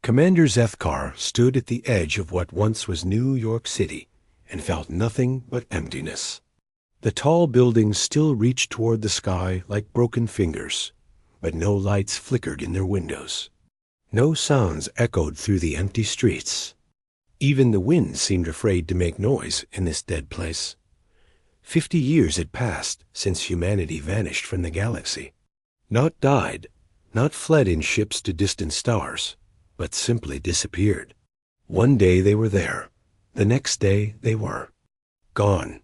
Commander Zethkar stood at the edge of what once was New York City and felt nothing but emptiness. The tall buildings still reached toward the sky like broken fingers, but no lights flickered in their windows. No sounds echoed through the empty streets. Even the wind seemed afraid to make noise in this dead place. 50 years had passed since humanity vanished from the galaxy. Not died, not fled in ships to distant stars, but simply disappeared. One day they were there. The next day they were gone.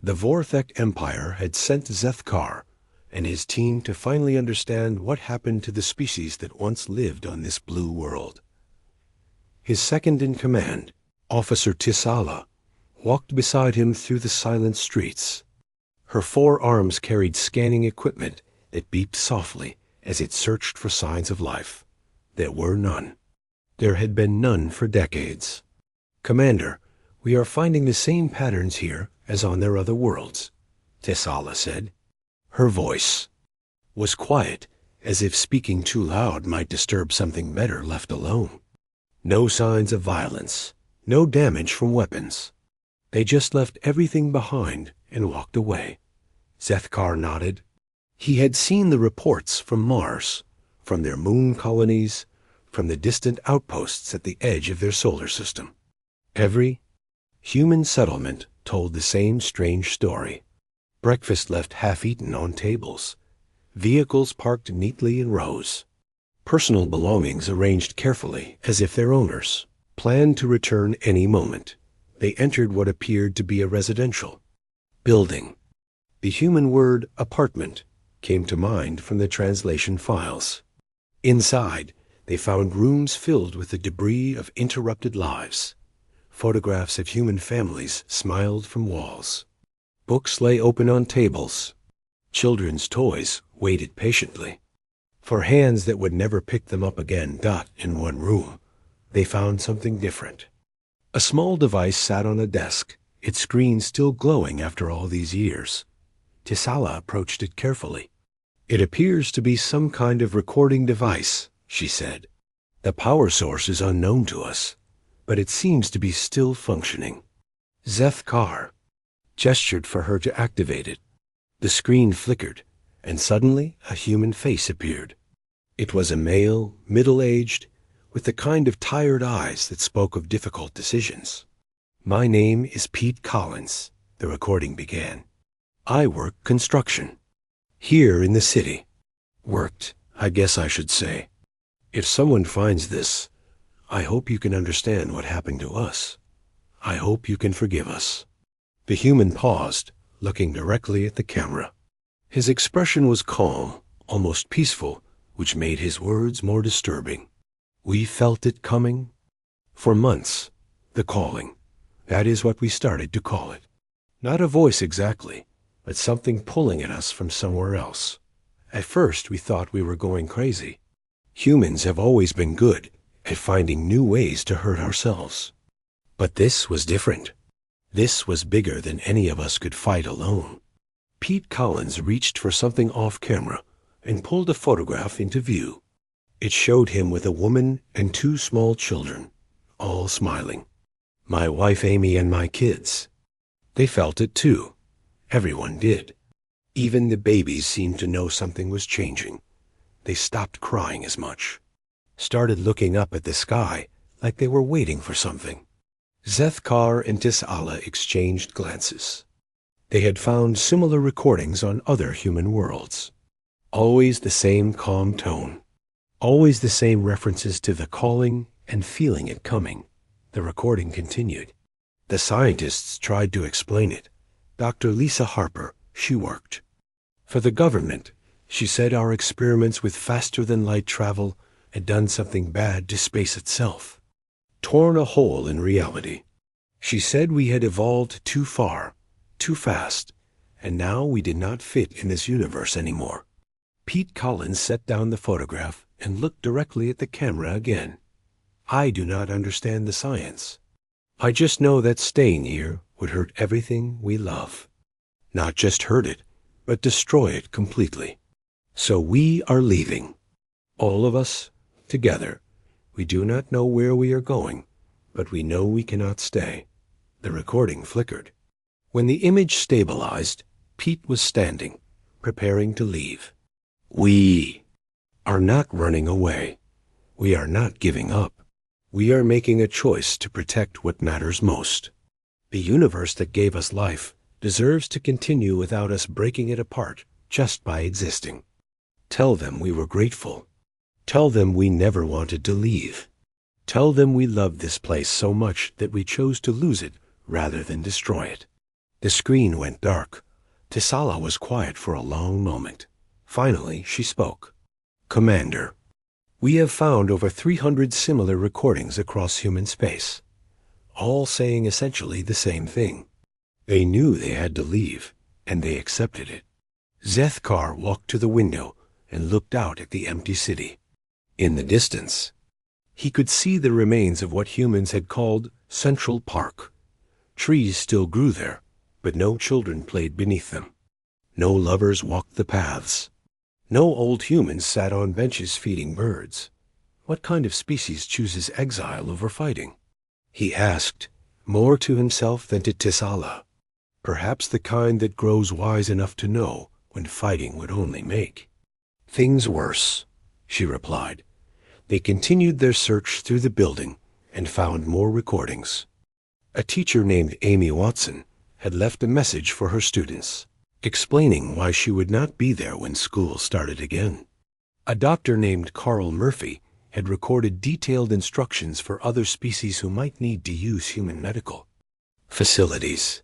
The Vorthek Empire had sent Zethkar and his team to finally understand what happened to the species that once lived on this blue world. His second-in-command, Officer Tisala, walked beside him through the silent streets. Her 4 arms carried scanning equipment that beeped softly as it searched for signs of life. There were none. There had been none for decades. "Commander, we are finding the same patterns here as on their other worlds," Tisala said. Her voice was quiet, as if speaking too loud might disturb something better left alone. No signs of violence, no damage from weapons. They just left everything behind and walked away. Zethkar nodded. He had seen the reports from Mars, from their moon colonies, from the distant outposts at the edge of their solar system. Every human settlement told the same strange story. Breakfast left half-eaten on tables. Vehicles parked neatly in rows. Personal belongings arranged carefully as if their owners planned to return any moment. They entered what appeared to be a residential building. The human word apartment came to mind from the translation files. Inside, they found rooms filled with the debris of interrupted lives. Photographs of human families smiled from walls. Books lay open on tables. Children's toys waited patiently for hands that would never pick them up again. In one room, they found something different. A small device sat on a desk, its screen still glowing after all these years. Tisala approached it carefully. "It appears to be some kind of recording device," she said. "The power source is unknown to us, but it seems to be still functioning." Zethkar gestured for her to activate it. The screen flickered, and suddenly a human face appeared. It was a male, middle-aged, with the kind of tired eyes that spoke of difficult decisions. "My name is Pete Collins," the recording began. "I work construction. Here in the city. Worked, I guess I should say. If someone finds this, I hope you can understand what happened to us. I hope you can forgive us." The human paused, looking directly at the camera. His expression was calm, almost peaceful, which made his words more disturbing. "We felt it coming for months. The calling. That is what we started to call it. Not a voice exactly, but something pulling at us from somewhere else. At first we thought we were going crazy. Humans have always been good at finding new ways to hurt ourselves. But this was different. This was bigger than any of us could fight alone." Pete Collins reached for something off camera and pulled a photograph into view. It showed him with a woman and 2 small children, all smiling. "My wife Amy and my kids." They felt it too. Everyone did. Even the babies seemed to know something was changing. They stopped crying as much, started looking up at the sky like they were waiting for something. Zethkar and Tisala exchanged glances. They had found similar recordings on other human worlds. Always the same calm tone. Always the same references to the calling and feeling it coming. The recording continued. The scientists tried to explain it. Dr. Lisa Harper, she worked for the government. She said our experiments with faster-than-light travel had done something bad to space itself. Torn a hole in reality. She said we had evolved too far, too fast, and now we did not fit in this universe anymore. Pete Collins set down the photograph and looked directly at the camera again. "I do not understand the science. I just know that staying here would hurt everything we love. Not just hurt it, but destroy it completely. So we are leaving. All of us, together. We do not know where we are going, but we know we cannot stay." The recording flickered. When the image stabilized, Pete was standing, preparing to leave. "We are not running away. We are not giving up. We are making a choice to protect what matters most. The universe that gave us life deserves to continue without us breaking it apart just by existing. Tell them we were grateful. Tell them we never wanted to leave. Tell them we loved this place so much that we chose to lose it rather than destroy it." The screen went dark. Tisala was quiet for a long moment. Finally, she spoke. "Commander, we have found over 300 similar recordings across human space, all saying essentially the same thing. They knew they had to leave, and they accepted it." Zethkar walked to the window and looked out at the empty city. In the distance, he could see the remains of what humans had called Central Park. Trees still grew there, but no children played beneath them. No lovers walked the paths. No old humans sat on benches feeding birds. What kind of species chooses exile over fighting? He asked, more to himself than to Tisala. Perhaps the kind that grows wise enough to know when fighting would only make things worse, she replied. They continued their search through the building and found more recordings. A teacher named Amy Watson had left a message for her students, explaining why she would not be there when school started again. A doctor named Carl Murphy had recorded detailed instructions for other species who might need to use human medical facilities.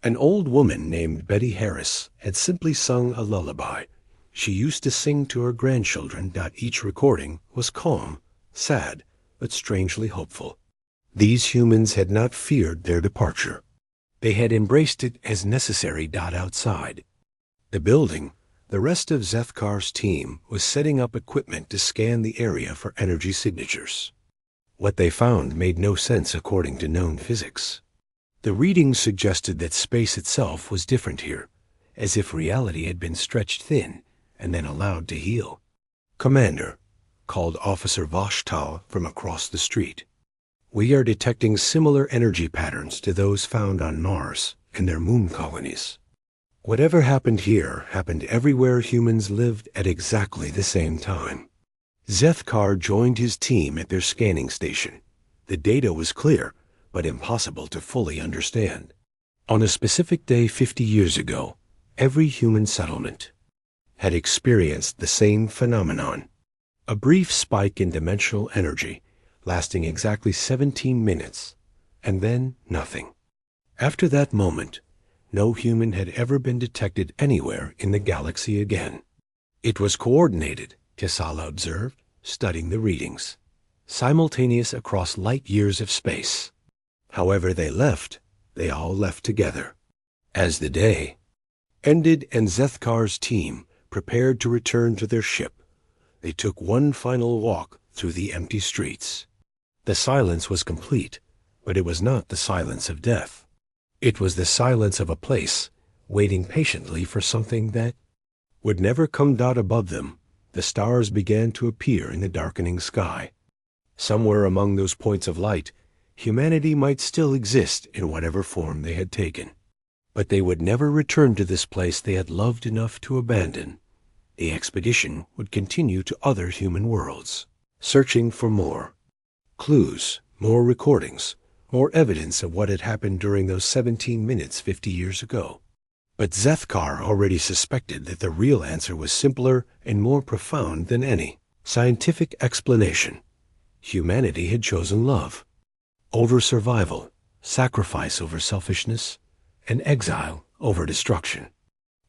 An old woman named Betty Harris had simply sung a lullaby. She used to sing to her grandchildren that each recording was calm, sad, but strangely hopeful. These humans had not feared their departure. They had embraced it as necessary. Outside the building, the rest of Zethkar's team was setting up equipment to scan the area for energy signatures. What they found made no sense according to known physics. The readings suggested that space itself was different here, as if reality had been stretched thin and then allowed to heal. "Commander," called Officer Voshtal from across the street, "we are detecting similar energy patterns to those found on Mars and their moon colonies. Whatever happened here happened everywhere humans lived at exactly the same time." Zethkar joined his team at their scanning station. The data was clear, but impossible to fully understand. On a specific day 50 years ago, every human settlement had experienced the same phenomenon, a brief spike in dimensional energy lasting exactly 17 minutes, and then nothing. After that moment, no human had ever been detected anywhere in the galaxy again. "It was coordinated," Tisala observed, studying the readings, "simultaneous across light years of space. However they left, they all left together." As the day ended and Zethkar's team prepared to return to their ship, they took one final walk through the empty streets. The silence was complete, but it was not the silence of death. It was the silence of a place waiting patiently for something that would never come. Above them, the stars began to appear in the darkening sky. Somewhere among those points of light, humanity might still exist in whatever form they had taken. But they would never return to this place they had loved enough to abandon. The expedition would continue to other human worlds, searching for more clues, more recordings, more evidence of what had happened during those 17 minutes 50 years ago. But Zethkar already suspected that the real answer was simpler and more profound than any scientific explanation. Humanity had chosen love over survival, sacrifice over selfishness, and exile over destruction.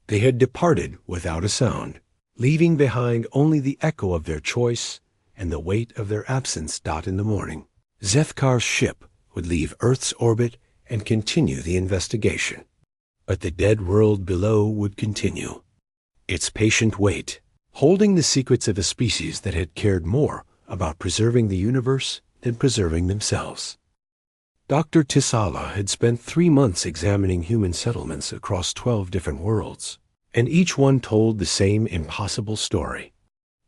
They had departed without a sound, leaving behind only the echo of their choice and the weight of their absence. In the morning, Zethkar's ship would leave Earth's orbit and continue the investigation. But the dead world below would continue its patient wait, holding the secrets of a species that had cared more about preserving the universe than preserving themselves. Dr. Tisala had spent 3 months examining human settlements across 12 different worlds, and each one told the same impossible story.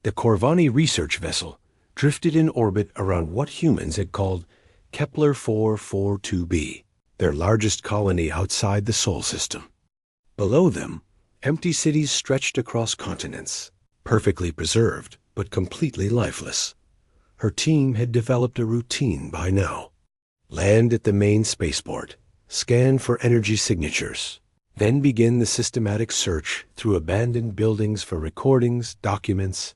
The Corvani research vessel, drifted in orbit around what humans had called Kepler 442b, their largest colony outside the Sol system. Below them, empty cities stretched across continents, perfectly preserved but completely lifeless. Her team had developed a routine by now. Land at the main spaceport, scan for energy signatures, then begin the systematic search through abandoned buildings for recordings, documents,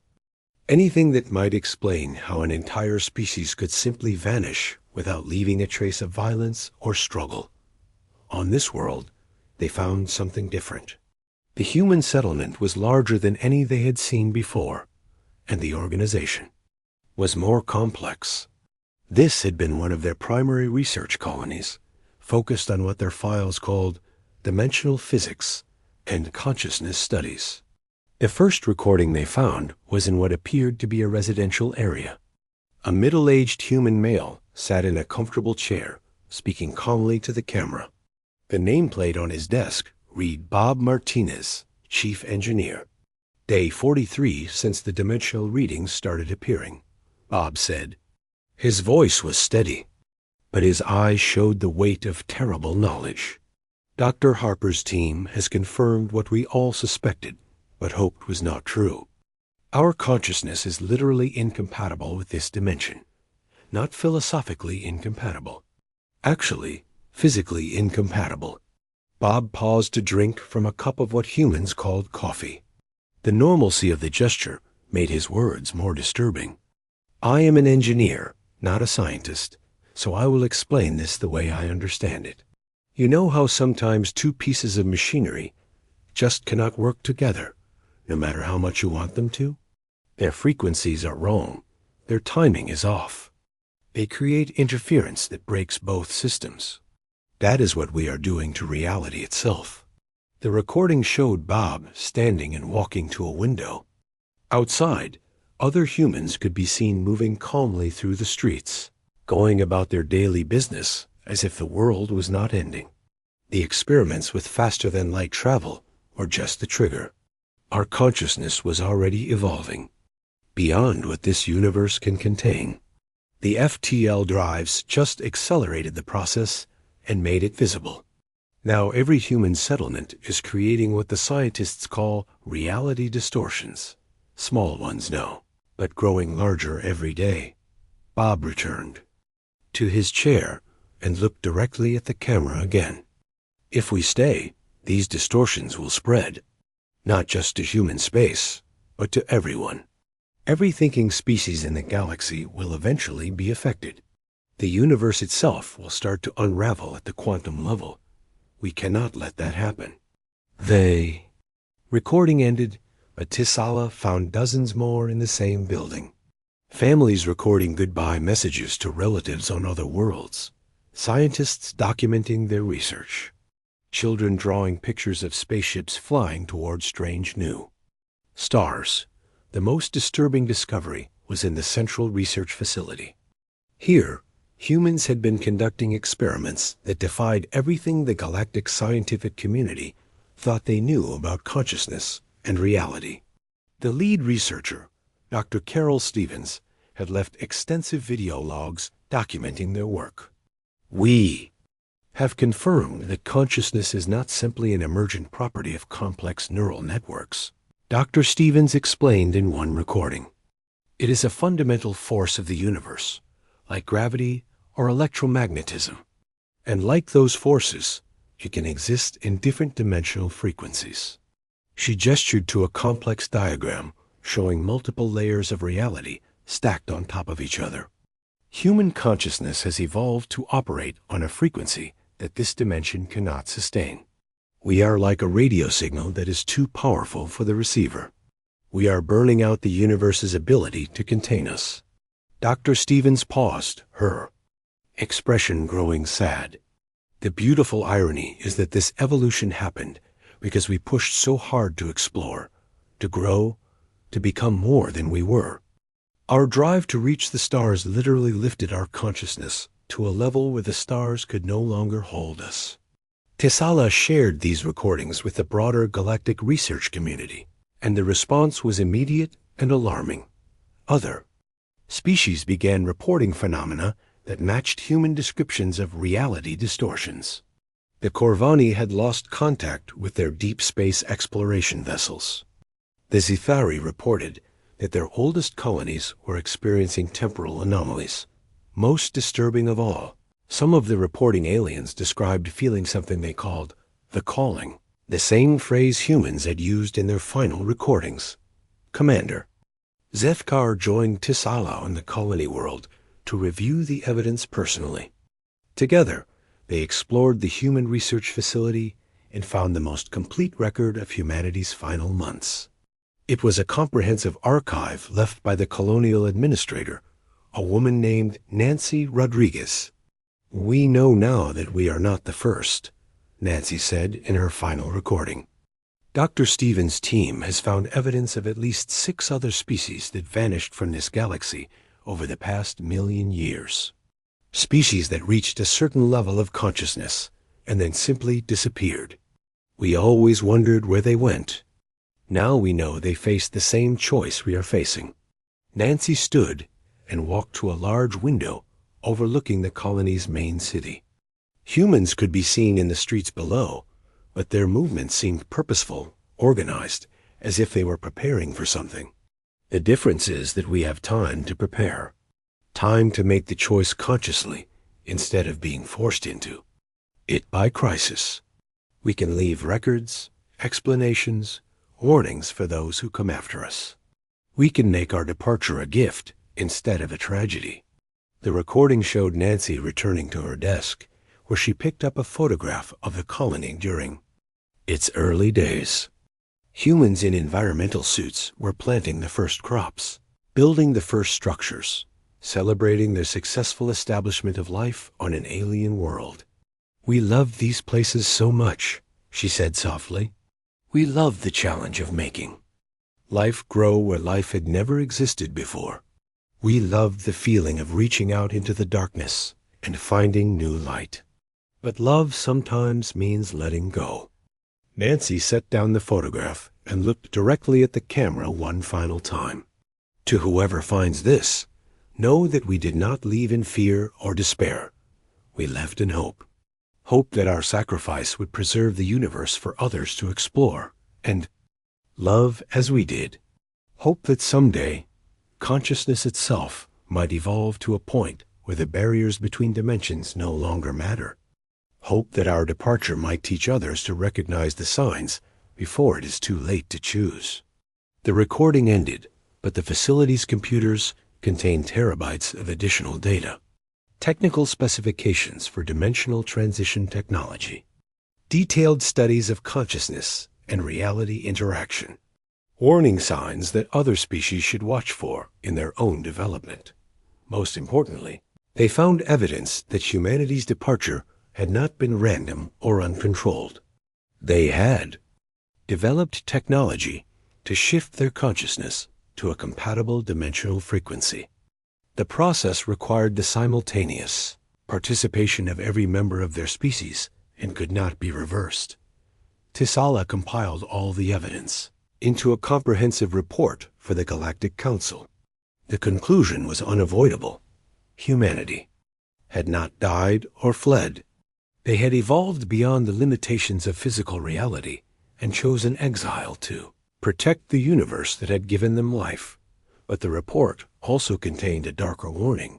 anything that might explain how an entire species could simply vanish without leaving a trace of violence or struggle. On this world, they found something different. The human settlement was larger than any they had seen before, and the organization was more complex. This had been one of their primary research colonies, focused on what their files called dimensional physics and consciousness studies. The first recording they found was in what appeared to be a residential area. A middle-aged human male sat in a comfortable chair, speaking calmly to the camera. The nameplate on his desk read Bob Martinez, Chief Engineer. Day 43 since the dimensional readings started appearing, Bob said. His voice was steady, but his eyes showed the weight of terrible knowledge. Dr. Harper's team has confirmed what we all suspected, but hoped was not true. Our consciousness is literally incompatible with this dimension. Not philosophically incompatible. Actually, physically incompatible. Bob paused to drink from a cup of what humans called coffee. The normalcy of the gesture made his words more disturbing. I am an engineer, not a scientist, so I will explain this the way I understand it. You know how sometimes two pieces of machinery just cannot work together, no matter how much you want them to? Their frequencies are wrong. Their timing is off. They create interference that breaks both systems. That is what we are doing to reality itself. The recording showed Bob standing and walking to a window. Outside, other humans could be seen moving calmly through the streets, going about their daily business as if the world was not ending. The experiments with faster-than-light travel were just the trigger. Our consciousness was already evolving, beyond what this universe can contain. The FTL drives just accelerated the process and made it visible. Now every human settlement is creating what the scientists call reality distortions. Small ones, no, but growing larger every day. Bob returned to his chair and looked directly at the camera again. If we stay, these distortions will spread, not just to human space, but to everyone. Every thinking species in the galaxy will eventually be affected. The universe itself will start to unravel at the quantum level. We cannot let that happen. Recording ended, but Tisala found dozens more in the same building. Families recording goodbye messages to relatives on other worlds. Scientists documenting their research. Children drawing pictures of spaceships flying toward strange new stars. The most disturbing discovery was in the Central Research Facility. Here, humans had been conducting experiments that defied everything the galactic scientific community thought they knew about consciousness and reality. The lead researcher, Dr. Carol Stevens, had left extensive video logs documenting their work. We have confirmed that consciousness is not simply an emergent property of complex neural networks. Dr. Stevens explained in one recording. It is a fundamental force of the universe, like gravity or electromagnetism. And like those forces, it can exist in different dimensional frequencies. She gestured to a complex diagram showing multiple layers of reality stacked on top of each other. Human consciousness has evolved to operate on a frequency that this dimension cannot sustain. We are like a radio signal that is too powerful for the receiver. We are burning out the universe's ability to contain us. Dr. Stevens paused, her expression growing sad. The beautiful irony is that this evolution happened because we pushed so hard to explore, to grow, to become more than we were. Our drive to reach the stars literally lifted our consciousness to a level where the stars could no longer hold us. Tisala shared these recordings with the broader galactic research community, and the response was immediate and alarming. Other Species began reporting phenomena that matched human descriptions of reality distortions. The Corvani had lost contact with their deep space exploration vessels. The Zithari reported that their oldest colonies were experiencing temporal anomalies. Most disturbing of all, some of the reporting aliens described feeling something they called the calling, the same phrase humans had used in their final recordings. Commander, Zethkar joined Tisala in the colony world to review the evidence personally. Together, they explored the human research facility and found the most complete record of humanity's final months. It was a comprehensive archive left by the colonial administrator, a woman named Nancy Rodriguez. "We know now that we are not the first," Nancy said in her final recording. Dr. Stevens' team has found evidence of at least 6 other species that vanished from this galaxy over the past 1,000,000 years. Species that reached a certain level of consciousness and then simply disappeared. We always wondered where they went. Now we know they faced the same choice we are facing. Nancy stood and walked to a large window overlooking the colony's main city. Humans could be seen in the streets below, but their movements seemed purposeful, organized, as if they were preparing for something. The difference is that we have time to prepare. Time to make the choice consciously instead of being forced into it by crisis. We can leave records, explanations, warnings for those who come after us. We can make our departure a gift instead of a tragedy. The recording showed Nancy returning to her desk, where she picked up a photograph of the colony during its early days. Humans in environmental suits were planting the first crops, building the first structures, celebrating their successful establishment of life on an alien world. "We love these places so much," she said softly. "We love the challenge of making life grow where life had never existed before. We loved the feeling of reaching out into the darkness and finding new light. But love sometimes means letting go." Nancy set down the photograph and looked directly at the camera one final time. "To whoever finds this, know that we did not leave in fear or despair. We left in hope. Hope that our sacrifice would preserve the universe for others to explore and love as we did. Hope that someday consciousness itself might evolve to a point where the barriers between dimensions no longer matter. Hope that our departure might teach others to recognize the signs before it is too late to choose." The recording ended, but the facility's computers contained terabytes of additional data. Technical specifications for dimensional transition technology. Detailed studies of consciousness and reality interaction. Warning signs that other species should watch for in their own development. Most importantly, they found evidence that humanity's departure had not been random or uncontrolled. They had developed technology to shift their consciousness to a compatible dimensional frequency. The process required the simultaneous participation of every member of their species and could not be reversed. Tisala compiled all the evidence into a comprehensive report for the Galactic Council. The conclusion was unavoidable. Humanity had not died or fled. They had evolved beyond the limitations of physical reality and chosen exile to protect the universe that had given them life. But the report also contained a darker warning.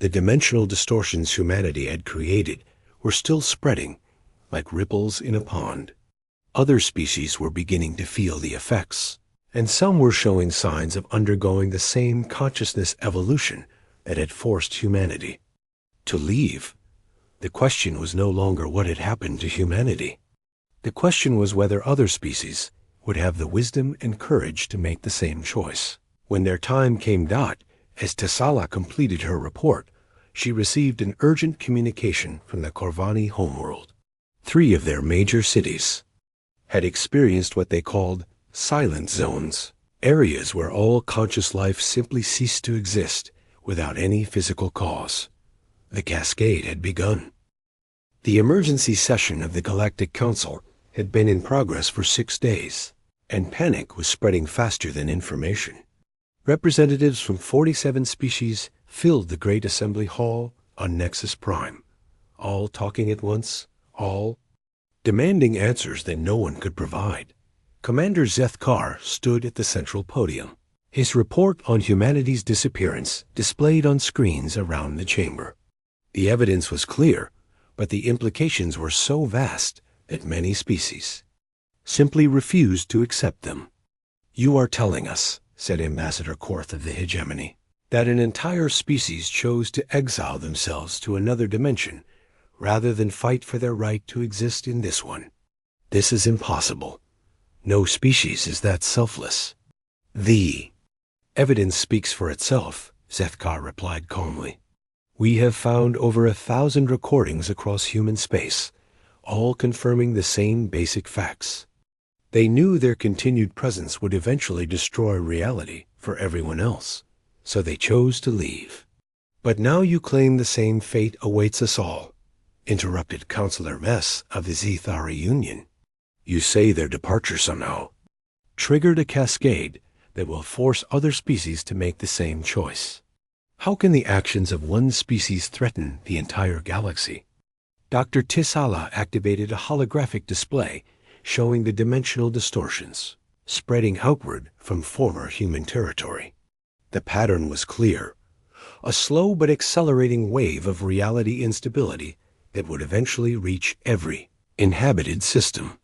The dimensional distortions humanity had created were still spreading like ripples in a pond. Other species were beginning to feel the effects, and some were showing signs of undergoing the same consciousness evolution that had forced humanity to leave. The question was no longer what had happened to humanity. The question was whether other species would have the wisdom and courage to make the same choice. When their time came, as Tisala completed her report, she received an urgent communication from the Corvani homeworld. 3 of their major cities had experienced what they called silent zones, areas where all conscious life simply ceased to exist without any physical cause. The cascade had begun. The emergency session of the Galactic Council had been in progress for 6 days, and panic was spreading faster than information. Representatives from 47 species filled the great assembly hall on Nexus Prime, all talking at once, all demanding answers that no one could provide. Commander Zethkar stood at the central podium, his report on humanity's disappearance displayed on screens around the chamber. The evidence was clear, but the implications were so vast that many species simply refused to accept them. "You are telling us," said Ambassador Korth of the Hegemony, "that an entire species chose to exile themselves to another dimension rather than fight for their right to exist in this one. This is impossible. No species is that selfless." "The evidence speaks for itself," Zethkar replied calmly. "We have found over 1,000 recordings across human space, all confirming the same basic facts. They knew their continued presence would eventually destroy reality for everyone else, so they chose to leave." "But now you claim the same fate awaits us all," interrupted Counselor Vess of the Zethari Union. "You say their departure somehow triggered a cascade that will force other species to make the same choice. How can the actions of one species threaten the entire galaxy?" Dr. Tisala activated a holographic display showing the dimensional distortions spreading outward from former human territory. The pattern was clear, a slow but accelerating wave of reality instability that would eventually reach every inhabited system.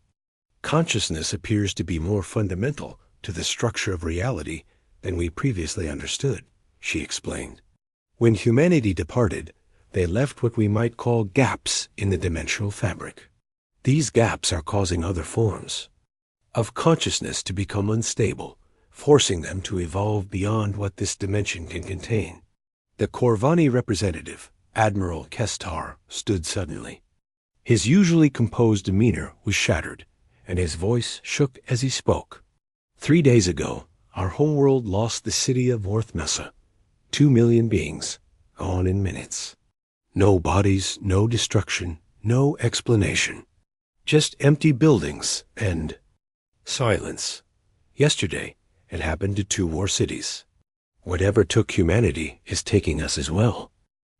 "Consciousness appears to be more fundamental to the structure of reality than we previously understood," she explained. "When humanity departed, they left what we might call gaps in the dimensional fabric. These gaps are causing other forms of consciousness to become unstable, forcing them to evolve beyond what this dimension can contain." The Corvani representative, Admiral Kestar, stood suddenly. His usually composed demeanor was shattered, and his voice shook as he spoke. "3 days ago, our homeworld lost the city of Orth Mesa. 2 million beings, gone in minutes. No bodies, no destruction, no explanation. Just empty buildings and silence. Yesterday, it happened to 2 more cities. Whatever took humanity is taking us as well."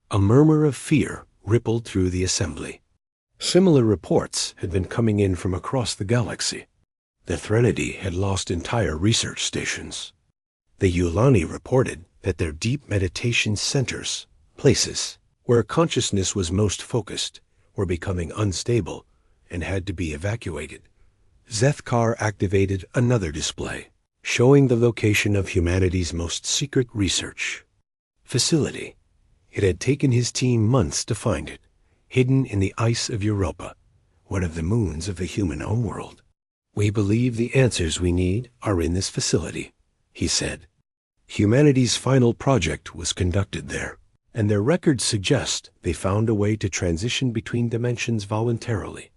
A murmur of fear rippled through the assembly. Similar reports had been coming in from across the galaxy. The Threnody had lost entire research stations. The Yulani reported that their deep meditation centers, places where consciousness was most focused, were becoming unstable and had to be evacuated. Zethkar activated another display, showing the location of humanity's most secret research facility. It had taken his team months to find it, hidden in the ice of Europa, one of the moons of the human homeworld. "We believe the answers we need are in this facility," he said. "Humanity's final project was conducted there, and their records suggest they found a way to transition between dimensions voluntarily.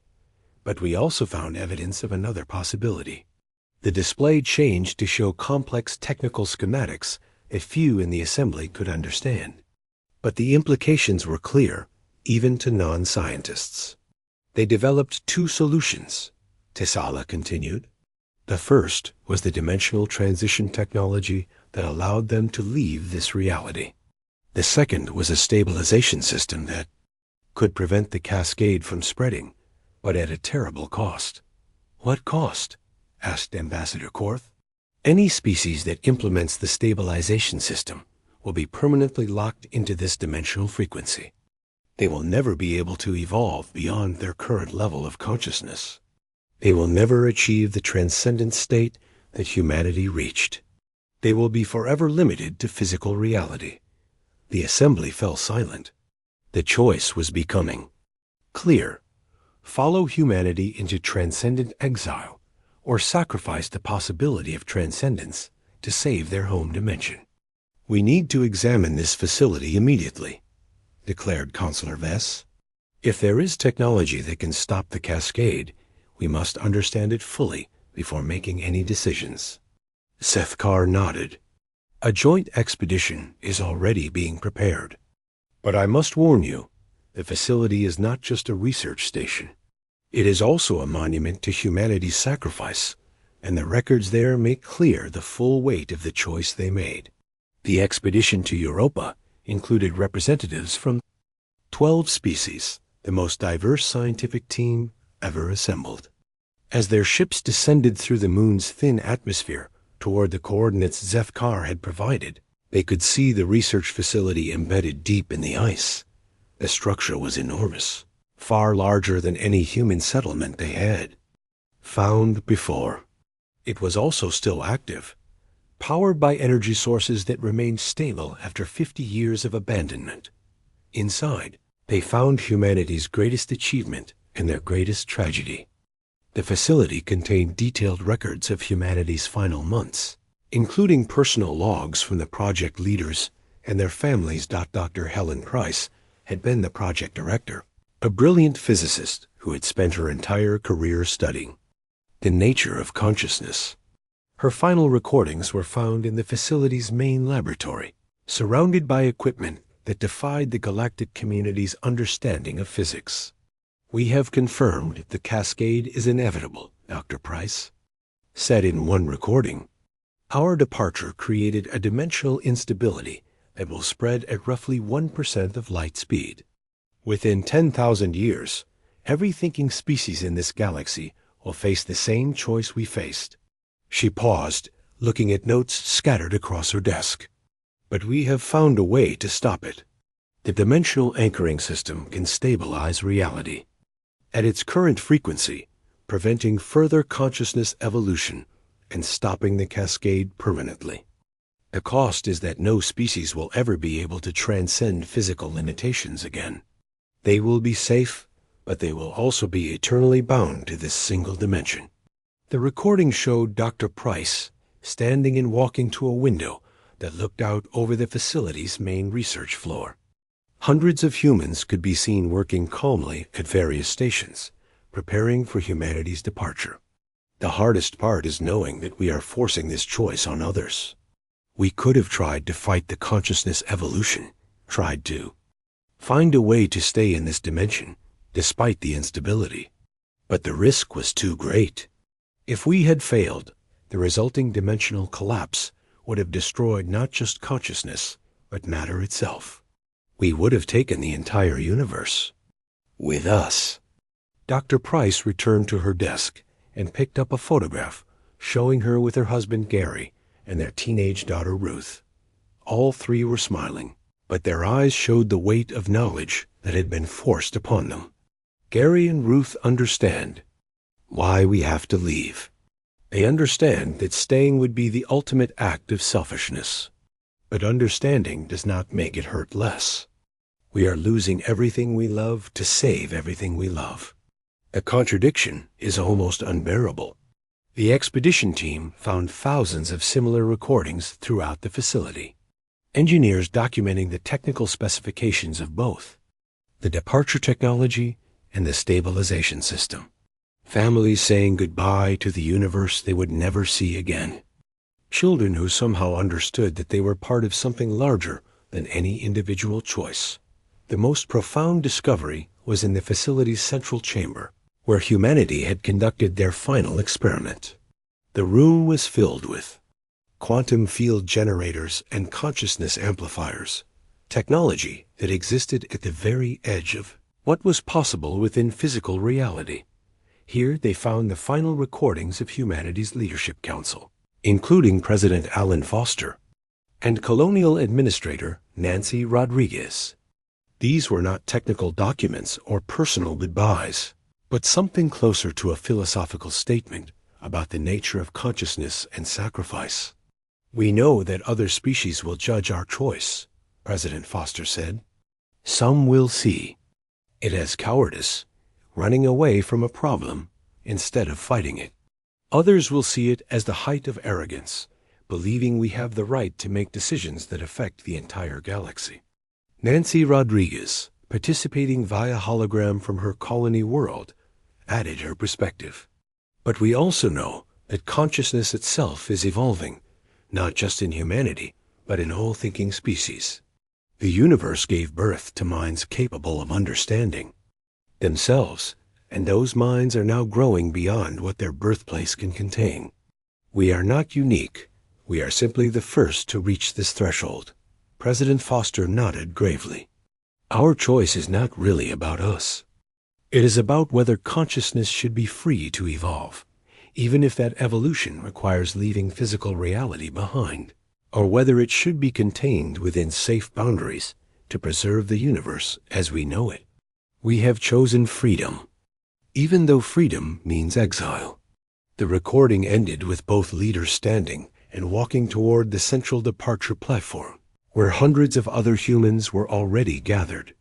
But we also found evidence of another possibility." The display changed to show complex technical schematics that few in the assembly could understand. But the implications were clear, even to non-scientists. "They developed 2 solutions," Tisala continued. "The first was the dimensional transition technology that allowed them to leave this reality. The second was a stabilization system that could prevent the cascade from spreading, but at a terrible cost." "What cost?" asked Ambassador Korth. "Any species that implements the stabilization system will be permanently locked into this dimensional frequency. They will never be able to evolve beyond their current level of consciousness. They will never achieve the transcendent state that humanity reached. They will be forever limited to physical reality." The assembly fell silent. The choice was becoming clear. Follow humanity into transcendent exile, or sacrifice the possibility of transcendence to save their home dimension. "We need to examine this facility immediately," declared Counselor Vess. "If there is technology that can stop the cascade, we must understand it fully before making any decisions." Zethkar nodded. "A joint expedition is already being prepared. But I must warn you, the facility is not just a research station. It is also a monument to humanity's sacrifice, and the records there make clear the full weight of the choice they made." The expedition to Europa included representatives from 12 species, the most diverse scientific team ever assembled. As their ships descended through the moon's thin atmosphere toward the coordinates Zefkar had provided, they could see the research facility embedded deep in the ice. The structure was enormous, far larger than any human settlement they had found before. It was also still active, powered by energy sources that remained stable after 50 years of abandonment. Inside, they found humanity's greatest achievement and their greatest tragedy. The facility contained detailed records of humanity's final months, including personal logs from the project leaders and their families. Dr. Helen Price had been the project director, a brilliant physicist who had spent her entire career studying the nature of consciousness. Her final recordings were found in the facility's main laboratory, surrounded by equipment that defied the galactic community's understanding of physics. "We have confirmed the cascade is inevitable," Dr. Price said in one recording. "Our departure created a dimensional instability that will spread at roughly 1% of light speed. Within 10,000 years, every thinking species in this galaxy will face the same choice we faced." She paused, looking at notes scattered across her desk. "But we have found a way to stop it. The dimensional anchoring system can stabilize reality at its current frequency, preventing further consciousness evolution and stopping the cascade permanently. The cost is that no species will ever be able to transcend physical limitations again. They will be safe, but they will also be eternally bound to this single dimension." The recording showed Dr. Price standing and walking to a window that looked out over the facility's main research floor. Hundreds of humans could be seen working calmly at various stations, preparing for humanity's departure. "The hardest part is knowing that we are forcing this choice on others. We could have tried to fight the consciousness evolution, tried to find a way to stay in this dimension, despite the instability. But the risk was too great. If we had failed, the resulting dimensional collapse would have destroyed not just consciousness, but matter itself. We would have taken the entire universe with us." Dr. Price returned to her desk and picked up a photograph showing her with her husband Gary and their teenage daughter Ruth. All three were smiling, but their eyes showed the weight of knowledge that had been forced upon them. "Gary and Ruth understand why we have to leave. They understand that staying would be the ultimate act of selfishness. But understanding does not make it hurt less. We are losing everything we love to save everything we love. The contradiction is almost unbearable." The expedition team found thousands of similar recordings throughout the facility. Engineers documenting the technical specifications of both the departure technology and the stabilization system. Families saying goodbye to the universe they would never see again. Children who somehow understood that they were part of something larger than any individual choice. The most profound discovery was in the facility's central chamber, where humanity had conducted their final experiment. The room was filled with quantum field generators and consciousness amplifiers, technology that existed at the very edge of what was possible within physical reality. Here they found the final recordings of humanity's leadership council, including President Alan Foster and Colonial Administrator Nancy Rodriguez. These were not technical documents or personal goodbyes, but something closer to a philosophical statement about the nature of consciousness and sacrifice. "We know that other species will judge our choice," President Foster said. "Some will see it as cowardice, running away from a problem instead of fighting it. Others will see it as the height of arrogance, believing we have the right to make decisions that affect the entire galaxy." Nancy Rodriguez, participating via hologram from her colony world, added her perspective. "But we also know that consciousness itself is evolving, not just in humanity, but in all thinking species. The universe gave birth to minds capable of understanding themselves, and those minds are now growing beyond what their birthplace can contain. We are not unique, We are simply the first to reach this threshold. President Foster nodded gravely. Our choice is not really about us. It is about whether consciousness should be free to evolve, even if that evolution requires leaving physical reality behind, or whether it should be contained within safe boundaries to preserve the universe as we know it. We have chosen freedom, even though freedom means exile. The recording ended with both leaders standing and walking toward the central departure platform, where hundreds of other humans were already gathered.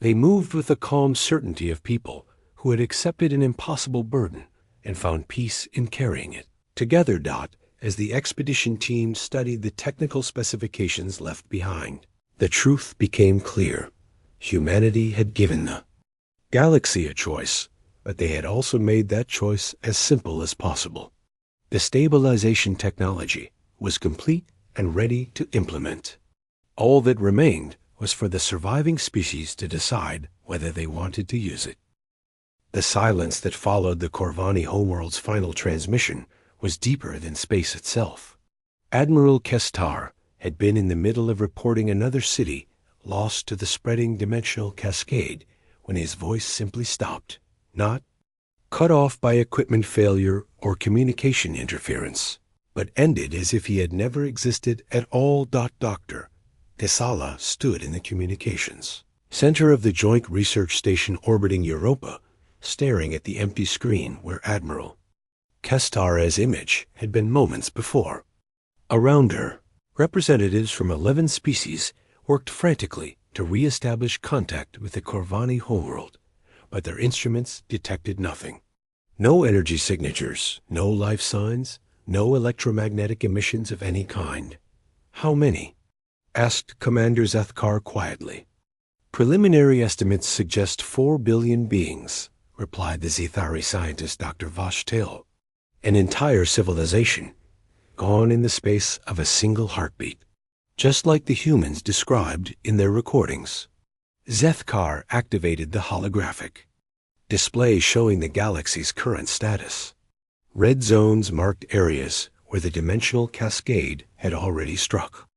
They moved with the calm certainty of people who had accepted an impossible burden and found peace in carrying it. Together, as the expedition team studied the technical specifications left behind, the truth became clear. Humanity had given the galaxy a choice, but they had also made that choice as simple as possible. The stabilization technology was complete and ready to implement. All that remained was for the surviving species to decide whether they wanted to use it. The silence that followed the Corvani homeworld's final transmission was deeper than space itself. Admiral Kestar had been in the middle of reporting another city lost to the spreading dimensional cascade when his voice simply stopped, not cut off by equipment failure or communication interference, but ended as if he had never existed at all. Dr. Tesala stood in the communications center of the Joint Research Station orbiting Europa, staring at the empty screen where Admiral Kestar's image had been moments before. Around her, representatives from 11 species worked frantically to re-establish contact with the Corvani homeworld, but their instruments detected nothing. No energy signatures, no life signs, no electromagnetic emissions of any kind. How many? Asked Commander Zethkar quietly. Preliminary estimates suggest 4 billion beings, replied the Zethari scientist Dr. Vashtel. An entire civilization, gone in the space of a single heartbeat, just like the humans described in their recordings. Zethkar activated the holographic display showing the galaxy's current status. Red zones marked areas where the dimensional cascade had already struck.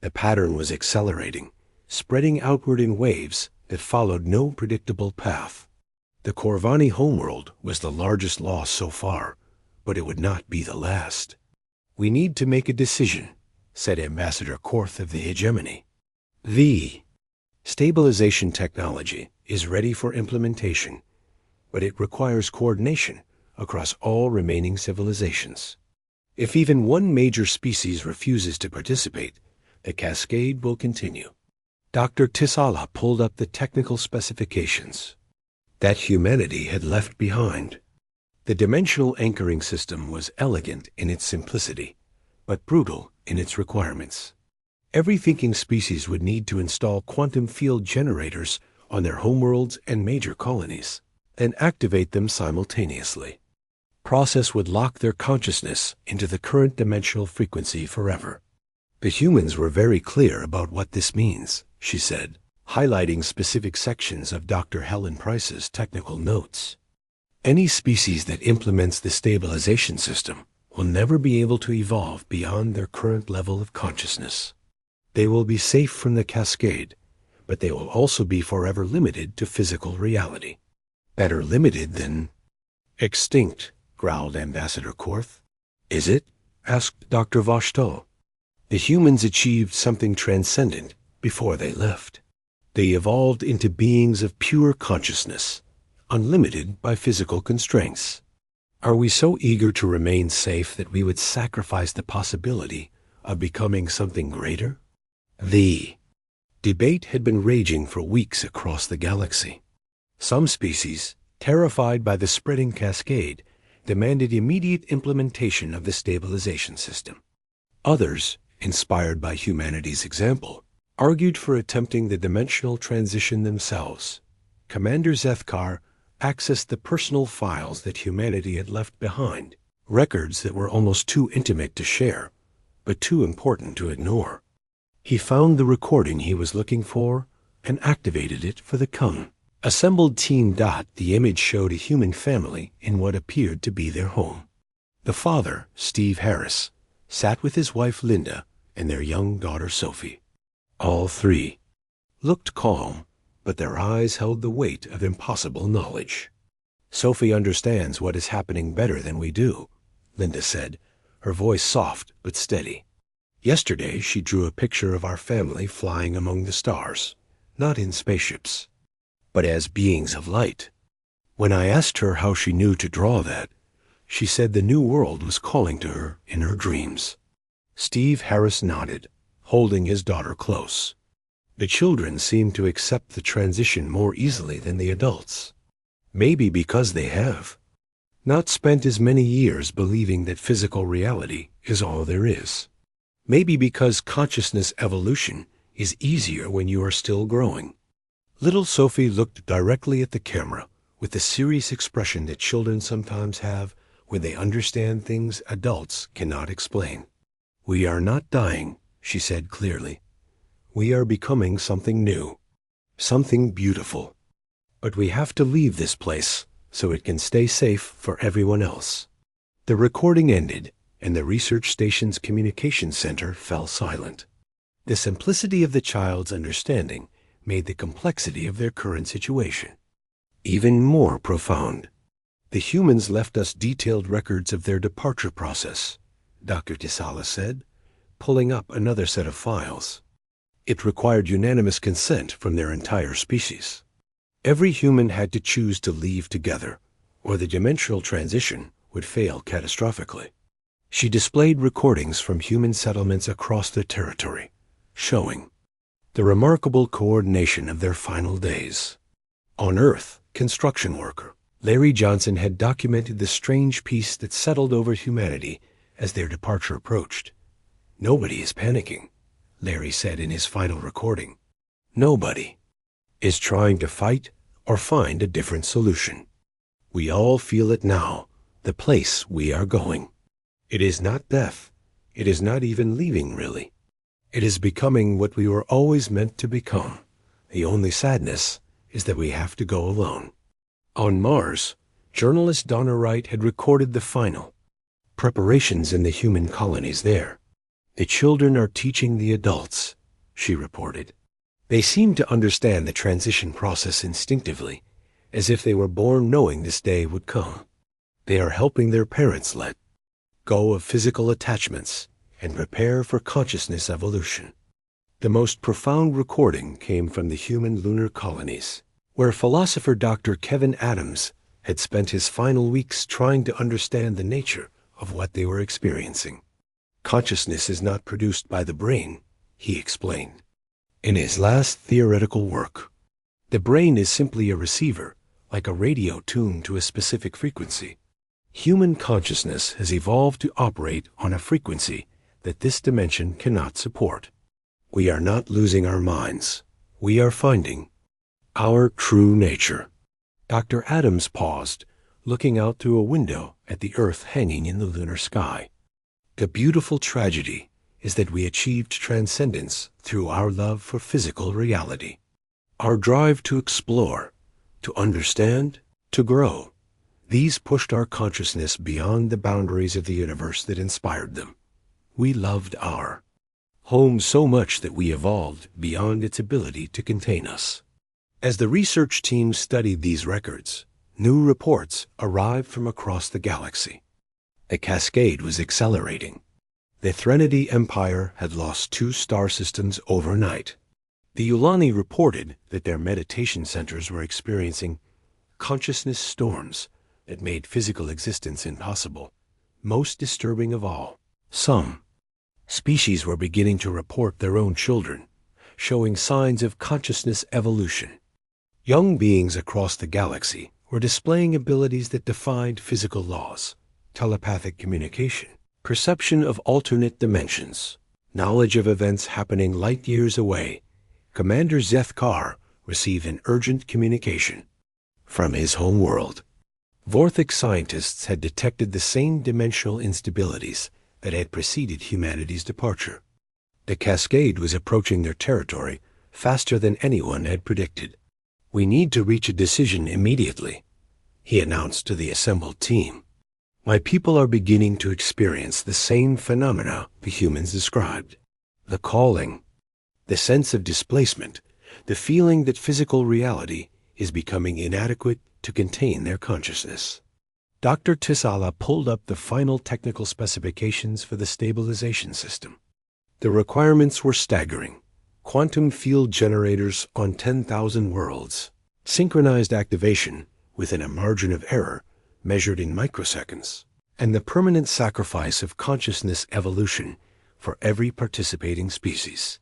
The pattern was accelerating, spreading outward in waves that followed no predictable path. The Corvani homeworld was the largest loss so far, but it would not be the last. We need to make a decision, said Ambassador Korth of the Hegemony. The stabilization technology is ready for implementation, but it requires coordination across all remaining civilizations. If even one major species refuses to participate, the cascade will continue. Dr. Tisala pulled up the technical specifications that humanity had left behind. The dimensional anchoring system was elegant in its simplicity, but brutal in its requirements. Every thinking species would need to install quantum field generators on their homeworlds and major colonies, and activate them simultaneously. Process would lock their consciousness into the current dimensional frequency forever. The humans were very clear about what this means, she said, highlighting specific sections of Dr. Helen Price's technical notes. Any species that implements the stabilization system will never be able to evolve beyond their current level of consciousness. They will be safe from the cascade, but they will also be forever limited to physical reality. Better limited than extinct, growled Ambassador Korth. Is it? Asked Dr. Vashto. The humans achieved something transcendent before they left. They evolved into beings of pure consciousness, unlimited by physical constraints. Are we so eager to remain safe that we would sacrifice the possibility of becoming something greater? The debate had been raging for weeks across the galaxy. Some species, terrified by the spreading cascade, demanded immediate implementation of the stabilization system. Others, inspired by humanity's example, argued for attempting the dimensional transition themselves. Commander Zethkar accessed the personal files that humanity had left behind, records that were almost too intimate to share, but too important to ignore. He found the recording he was looking for and activated it for the Kung. Assembled Team. The image showed a human family in what appeared to be their home. The father, Steve Harris, sat with his wife Linda and their young daughter Sophie. All three looked calm, but their eyes held the weight of impossible knowledge. "Sophie understands what is happening better than we do," Linda said, her voice soft but steady. "Yesterday she drew a picture of our family flying among the stars, not in spaceships, but as beings of light. When I asked her how she knew to draw that, she said the new world was calling to her in her dreams." Steve Harris nodded, holding his daughter close. The children seemed to accept the transition more easily than the adults. Maybe because they have not spent as many years believing that physical reality is all there is. Maybe because consciousness evolution is easier when you are still growing. Little Sophie looked directly at the camera with the serious expression that children sometimes have when they understand things adults cannot explain. "We are not dying," she said clearly. "We are becoming something new, something beautiful. But we have to leave this place so it can stay safe for everyone else." The recording ended, and the research station's communication center fell silent. The simplicity of the child's understanding made the complexity of their current situation even more profound. "The humans left us detailed records of their departure process," Dr. Tisala said, pulling up another set of files. "It required unanimous consent from their entire species. Every human had to choose to leave together, or the dimensional transition would fail catastrophically." She displayed recordings from human settlements across the territory, showing the remarkable coordination of their final days. On Earth, construction worker Larry Johnson had documented the strange peace that settled over humanity as their departure approached. "Nobody is panicking," Larry said in his final recording. "Nobody is trying to fight or find a different solution. We all feel it now, the place we are going. It is not death. It is not even leaving, really. It is becoming what we were always meant to become. The only sadness is that we have to go alone." On Mars, journalist Donna Wright had recorded the final preparations in the human colonies there. "The children are teaching the adults," she reported. "They seem to understand the transition process instinctively, as if they were born knowing this day would come. They are helping their parents let go of physical attachments and prepare for consciousness evolution." The most profound recording came from the human lunar colonies, where philosopher Dr. Kevin Adams had spent his final weeks trying to understand the nature of what they were experiencing. "Consciousness is not produced by the brain," he explained in his last theoretical work. "The brain is simply a receiver, like a radio tuned to a specific frequency. Human consciousness has evolved to operate on a frequency that this dimension cannot support. We are not losing our minds. We are finding our true nature." Dr. Adams paused, looking out through a window at the Earth hanging in the lunar sky. "The beautiful tragedy is that we achieved transcendence through our love for physical reality. Our drive to explore, to understand, to grow. These pushed our consciousness beyond the boundaries of the universe that inspired them. We loved our home so much that we evolved beyond its ability to contain us." As the research team studied these records, new reports arrived from across the galaxy. The cascade was accelerating. The Threnody Empire had lost 2 star systems overnight. The Ulani reported that their meditation centers were experiencing consciousness storms that made physical existence impossible. Most disturbing of all, some species were beginning to report their own children, showing signs of consciousness evolution. Young beings across the galaxy were displaying abilities that defied physical laws: telepathic communication, perception of alternate dimensions, knowledge of events happening light years away. Commander Zeth Kar received an urgent communication from his home world. Vorthic scientists had detected the same dimensional instabilities that had preceded humanity's departure. The cascade was approaching their territory faster than anyone had predicted. "We need to reach a decision immediately," he announced to the assembled team. My people are beginning to experience the same phenomena the humans described. The calling, the sense of displacement, the feeling that physical reality is becoming inadequate to contain their consciousness. Dr. Tisala pulled up the final technical specifications for the stabilization system. The requirements were staggering. Quantum field generators on 10,000 worlds, synchronized activation within a margin of error measured in microseconds, and the permanent sacrifice of consciousness evolution for every participating species.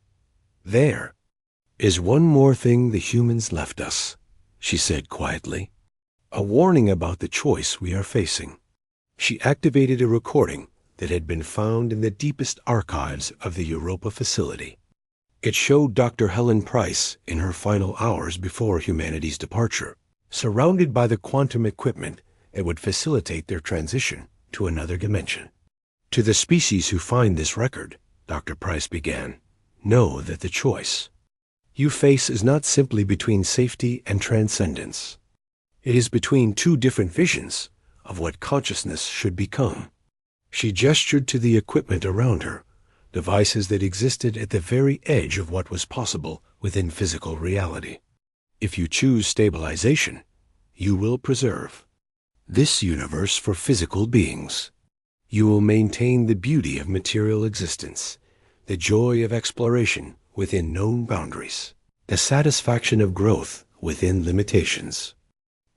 There is one more thing the humans left us, she said quietly. A warning about the choice we are facing. She activated a recording that had been found in the deepest archives of the Europa facility. It showed Dr. Helen Price in her final hours before humanity's departure, surrounded by the quantum equipment that would facilitate their transition to another dimension. To the species who find this record, Dr. Price began, know that the choice you face is not simply between safety and transcendence. It is between two different visions of what consciousness should become. She gestured to the equipment around her, devices that existed at the very edge of what was possible within physical reality. If you choose stabilization, you will preserve this universe for physical beings. You will maintain the beauty of material existence, the joy of exploration within known boundaries, the satisfaction of growth within limitations.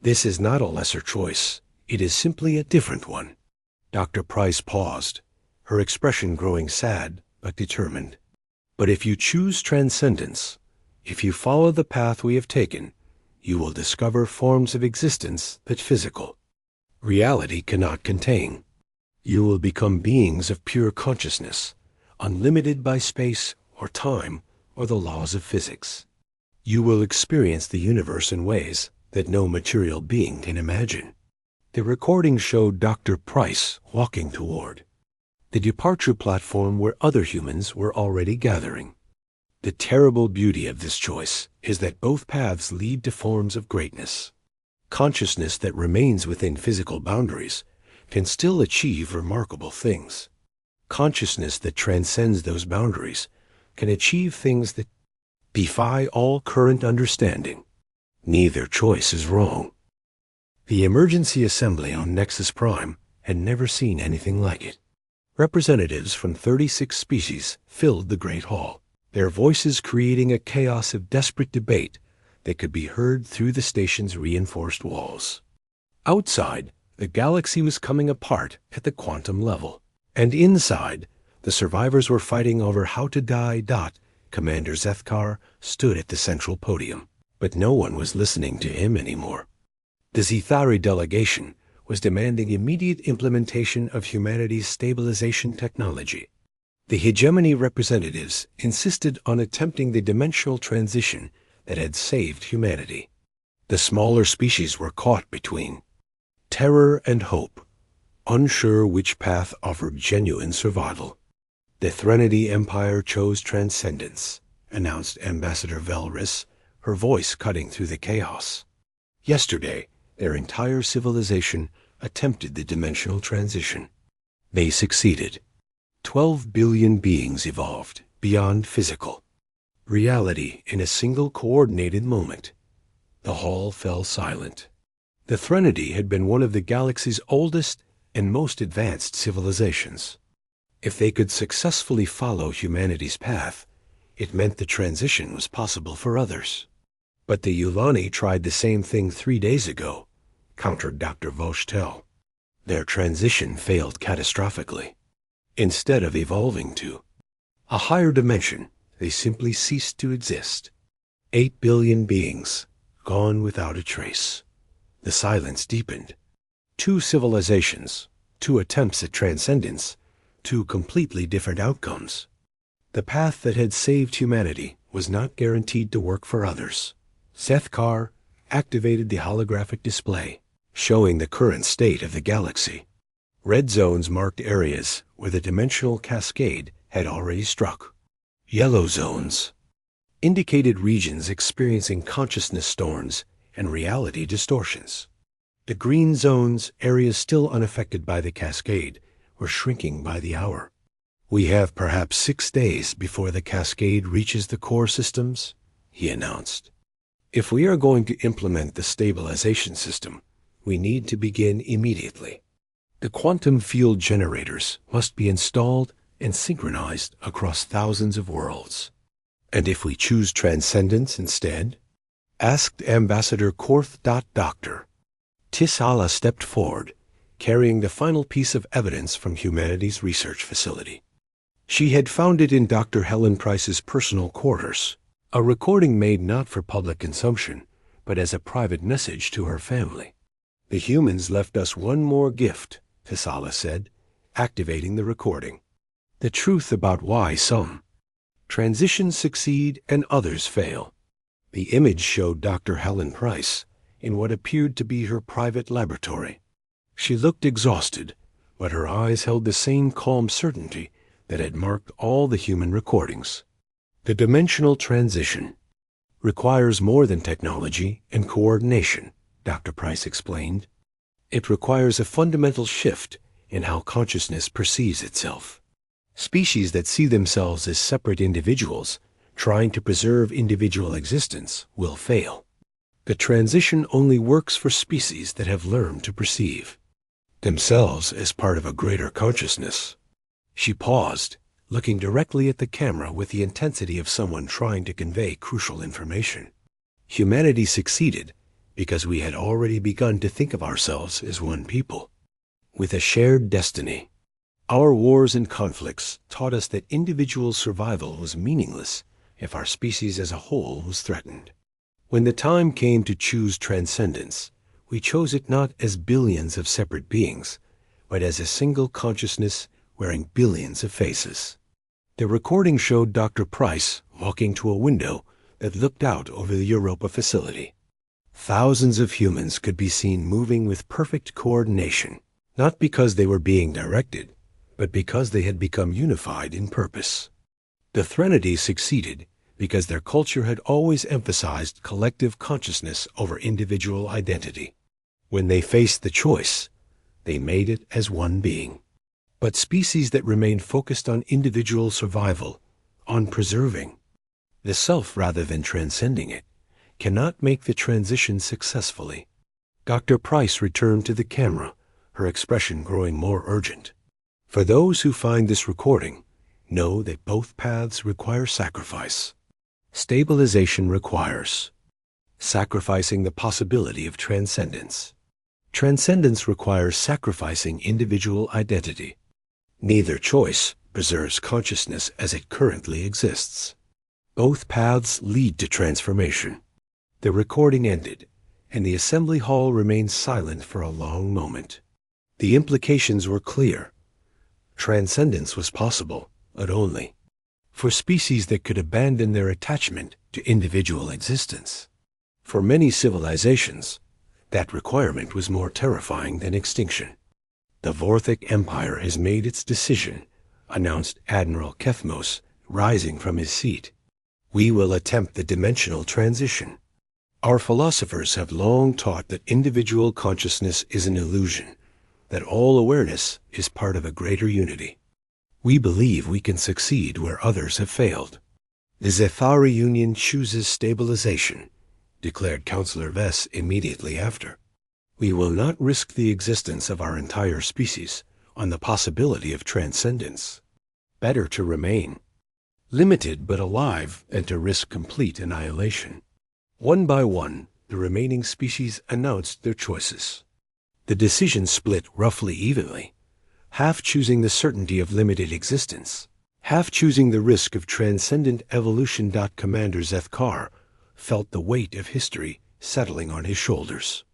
This is not a lesser choice. It is simply a different one. Dr. Price paused, her expression growing sad but determined. But if you choose transcendence, if you follow the path we have taken, you will discover forms of existence that physical reality cannot contain. You will become beings of pure consciousness, unlimited by space or time or the laws of physics. You will experience the universe in ways that no material being can imagine. The recording showed Dr. Price walking toward the departure platform where other humans were already gathering. The terrible beauty of this choice is that both paths lead to forms of greatness. Consciousness that remains within physical boundaries can still achieve remarkable things. Consciousness that transcends those boundaries can achieve things that defy all current understanding. Neither choice is wrong. The emergency assembly on Nexus Prime had never seen anything like it. Representatives from 36 species filled the Great Hall, their voices creating a chaos of desperate debate that could be heard through the station's reinforced walls. Outside, the galaxy was coming apart at the quantum level, and inside, the survivors were fighting over how to die. Commander Zethkar stood at the central podium, but no one was listening to him anymore. The Zethari delegation was demanding immediate implementation of humanity's stabilization technology. The hegemony representatives insisted on attempting the dimensional transition that had saved humanity. The smaller species were caught between terror and hope, unsure which path offered genuine survival. The Threnody Empire chose transcendence, announced Ambassador Velris, her voice cutting through the chaos. Yesterday, their entire civilization attempted the dimensional transition. They succeeded. 12 billion beings evolved beyond physical reality in a single coordinated moment. The hall fell silent. The Threnody had been one of the galaxy's oldest and most advanced civilizations. If they could successfully follow humanity's path, it meant the transition was possible for others. But the Yulani tried the same thing 3 days ago, countered Dr. Voshtel. Their transition failed catastrophically. Instead of evolving to a higher dimension, they simply ceased to exist. 8 billion beings, gone without a trace. The silence deepened. 2 civilizations, 2 attempts at transcendence, 2 completely different outcomes. The path that had saved humanity was not guaranteed to work for others. Zethkar activated the holographic display, showing the current state of the galaxy. Red zones marked areas where the dimensional cascade had already struck. Yellow zones indicated regions experiencing consciousness storms and reality distortions. The green zones, areas still unaffected by the cascade, were shrinking by the hour. "We have perhaps 6 days before the cascade reaches the core systems," he announced. "If we are going to implement the stabilization system, we need to begin immediately. The quantum field generators must be installed and synchronized across thousands of worlds." "And if we choose transcendence instead?" asked Ambassador Korth. Doctor. Tisala stepped forward, carrying the final piece of evidence from humanity's research facility. She had found it in Dr. Helen Price's personal quarters, a recording made not for public consumption, but as a private message to her family. "The humans left us one more gift," Tisala said, activating the recording. "The truth about why some transitions succeed and others fail." The image showed Dr. Helen Price in what appeared to be her private laboratory. She looked exhausted, but her eyes held the same calm certainty that had marked all the human recordings. "The dimensional transition requires more than technology and coordination," Dr. Price explained. "It requires a fundamental shift in how consciousness perceives itself. Species that see themselves as separate individuals trying to preserve individual existence will fail. The transition only works for species that have learned to perceive themselves as part of a greater consciousness." She paused, looking directly at the camera with the intensity of someone trying to convey crucial information. "Humanity succeeded because we had already begun to think of ourselves as one people, with a shared destiny. Our wars and conflicts taught us that individual survival was meaningless if our species as a whole was threatened. When the time came to choose transcendence, we chose it not as billions of separate beings, but as a single consciousness wearing billions of faces." The recording showed Dr. Price walking to a window that looked out over the Europa facility. Thousands of humans could be seen moving with perfect coordination, not because they were being directed, but because they had become unified in purpose. The Threnody succeeded because their culture had always emphasized collective consciousness over individual identity. When they faced the choice, they made it as one being. But species that remained focused on individual survival, on preserving the self rather than transcending it, cannot make the transition successfully. Dr. Price returned to the camera, her expression growing more urgent. "For those who find this recording, know that both paths require sacrifice. Stabilization requires sacrificing the possibility of transcendence. Transcendence requires sacrificing individual identity. Neither choice preserves consciousness as it currently exists. Both paths lead to transformation." The recording ended, and the assembly hall remained silent for a long moment. The implications were clear. Transcendence was possible, but only for species that could abandon their attachment to individual existence. For many civilizations, that requirement was more terrifying than extinction. "The Vorthic Empire has made its decision," announced Admiral Kethmos, rising from his seat. "We will attempt the dimensional transition. Our philosophers have long taught that individual consciousness is an illusion, that all awareness is part of a greater unity. We believe we can succeed where others have failed. The Zethari Union chooses stabilization," declared Counselor Vess immediately after. "We will not risk the existence of our entire species on the possibility of transcendence. Better to remain limited but alive than to risk complete annihilation." One by one, the remaining species announced their choices. The decision split roughly evenly, half choosing the certainty of limited existence, half choosing the risk of transcendent evolution. Commander Zethkar felt the weight of history settling on his shoulders.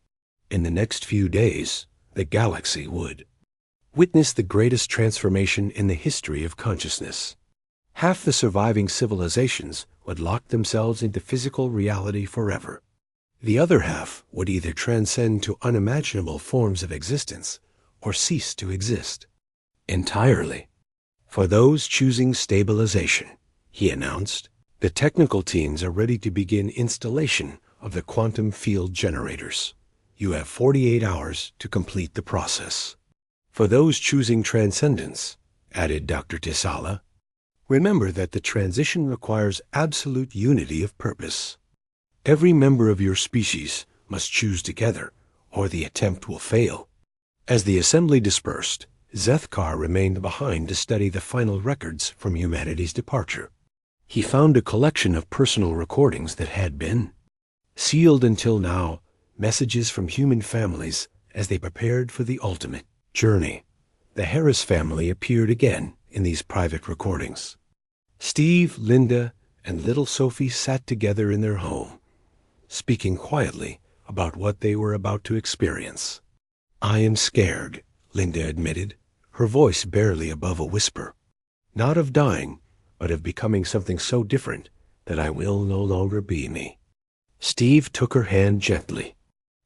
In the next few days, the galaxy would witness the greatest transformation in the history of consciousness. Half the surviving civilizations would lock themselves into physical reality forever. The other half would either transcend to unimaginable forms of existence or cease to exist entirely. "For those choosing stabilization," he announced, "the technical teams are ready to begin installation of the quantum field generators. You have 48 hours to complete the process. For those choosing transcendence, added Dr. Tisala, remember that the transition requires absolute unity of purpose. Every member of your species must choose together, or the attempt will fail. As the assembly dispersed, Zethkar remained behind to study the final records from humanity's departure. He found a collection of personal recordings that had been sealed until now, messages from human families as they prepared for the ultimate journey. The Harris family appeared again in these private recordings. Steve, Linda, and little Sophie sat together in their home, speaking quietly about what they were about to experience. "I am scared," Linda admitted, her voice barely above a whisper. "Not of dying, but of becoming something so different that I will no longer be me." Steve took her hand gently.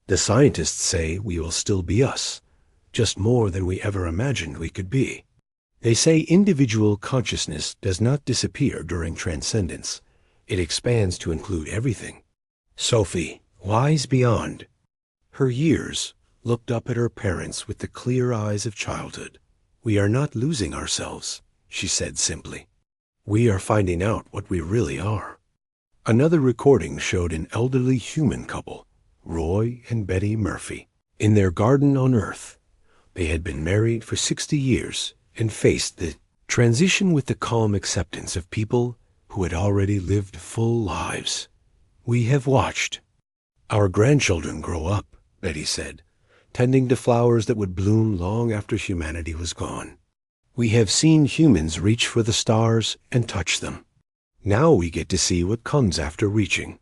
"The scientists say we will still be us, just more than we ever imagined we could be. They say individual consciousness does not disappear during transcendence. It expands to include everything." Sophie, wise beyond her years, looked up at her parents with the clear eyes of childhood. "We are not losing ourselves," she said simply. "We are finding out what we really are." Another recording showed an elderly human couple, Roy and Betty Murphy, in their garden on Earth. They had been married for 60 years and faced the transition with the calm acceptance of people who had already lived full lives. "We have watched our grandchildren grow up," Betty said, tending to flowers that would bloom long after humanity was gone. "We have seen humans reach for the stars and touch them. Now we get to see what comes after reaching."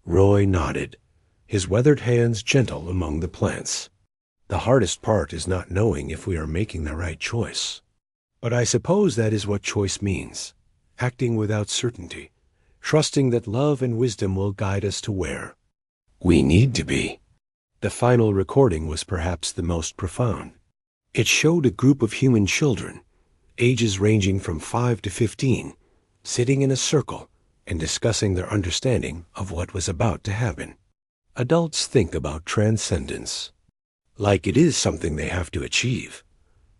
Roy nodded, his weathered hands gentle among the plants. "The hardest part is not knowing if we are making the right choice. But I suppose that is what choice means, acting without certainty, trusting that love and wisdom will guide us to where we need to be." The final recording was perhaps the most profound. It showed a group of human children, ages ranging from 5 to 15, sitting in a circle and discussing their understanding of what was about to happen. Adults think about transcendence like it is something they have to achieve,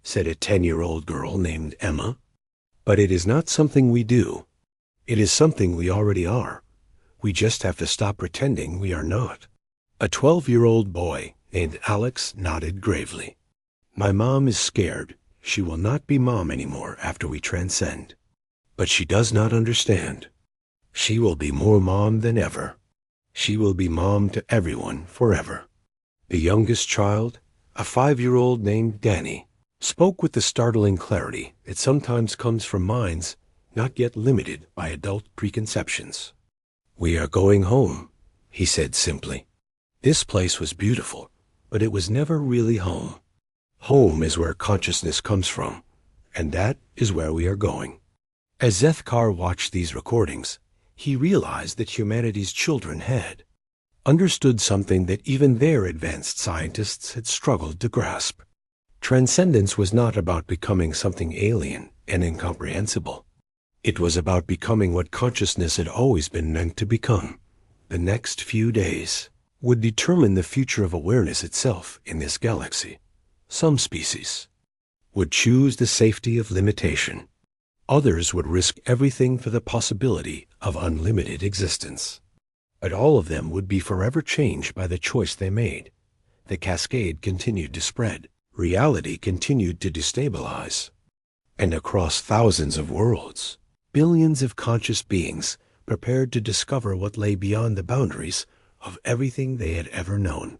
said a 10-year-old girl named Emma. But it is not something we do. It is something we already are. We just have to stop pretending we are not. A 12-year-old boy named Alex nodded gravely. "My mom is scared. She will not be mom anymore after we transcend. But she does not understand. She will be more mom than ever. She will be mom to everyone forever." The youngest child, a 5-year-old named Danny, spoke with the startling clarity that sometimes comes from minds not yet limited by adult preconceptions. "We are going home," he said simply. "This place was beautiful, but it was never really home. Home is where consciousness comes from, and that is where we are going." As Zethkar watched these recordings, he realized that humanity's children had understood something that even their advanced scientists had struggled to grasp. Transcendence was not about becoming something alien and incomprehensible. It was about becoming what consciousness had always been meant to become. The next few days would determine the future of awareness itself in this galaxy. Some species would choose the safety of limitation. Others would risk everything for the possibility of unlimited existence. But all of them would be forever changed by the choice they made. The cascade continued to spread. Reality continued to destabilize. And across thousands of worlds, billions of conscious beings prepared to discover what lay beyond the boundaries of everything they had ever known.